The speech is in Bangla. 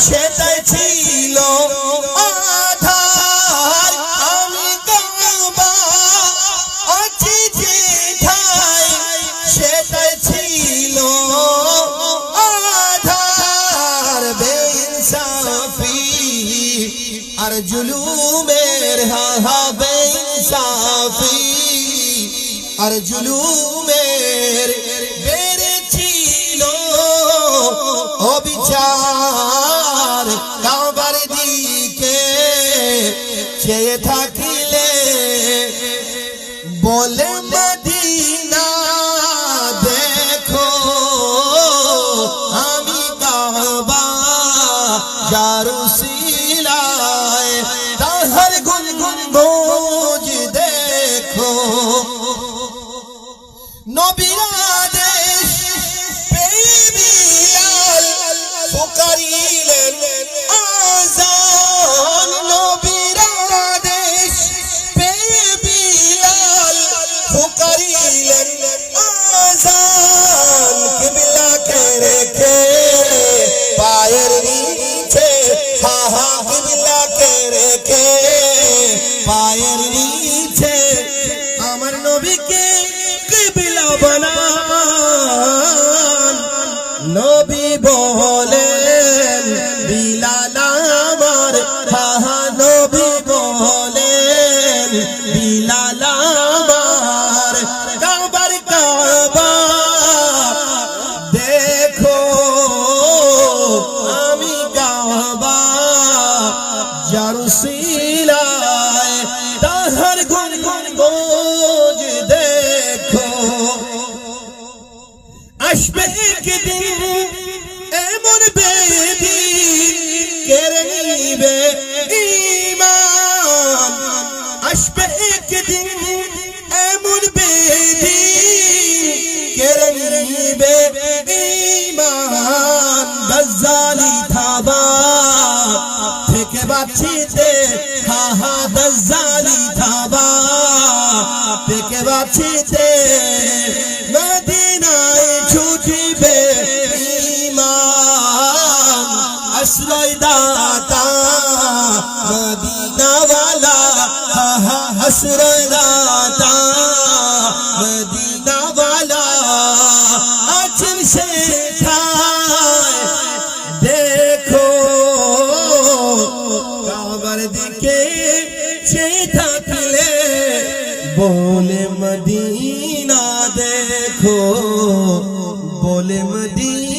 সেটাই ছিল আধার। আমি কাবা আছি যেথায় সেটাই ছিল আধার। বেইনসাফি আর জুলুমের বেইনসাফি আর জুলুমের বেড়েছিল অবিচার। কাবার দিকে চেয়ে থাকিলে বলে মদিনা দেখো। আমি কাবা যার উসিলায় তাহার গম্বুজ দেখো। নবীর আদেশ পেয়ে বিলাল পুকারিলেন আযান। নবীর আদেশ পেয়ে বিলাল পুকারিলেন আযান। কিবলাকে রেখে পায়ের নিচে কিবলাকে রেখে পায়ের নিচে আমার নবীকে কিবলা বানান। নবী বলেন বিলাল আমার নবী বলেন বিলাল আমার। কাবার কাবা দেখো আমি কাবা যার উসিলায় তাহার গম্বুজ দেখো। আসবে একদিন এমন বেদি কেড়ে নিবে ঈমান। আসবে একদিন এমন বেদি কেড়ে নিবে ঈমান। দাজ্জালি থাবা থেকে বাঁচিতে দাজ্জালি থাবা থেকে বাঁচিতে মদিনায় ছুটিবে ঈমান। আশ্রয় দাতা মদিনাওয়ালা আশ্রয় দাতা মদিনাওয়ালা আছেন সেথায় দেখো। কাবার দিকে চেয়ে থাকলে বলে মদিনা দেখো বলে মদিনা।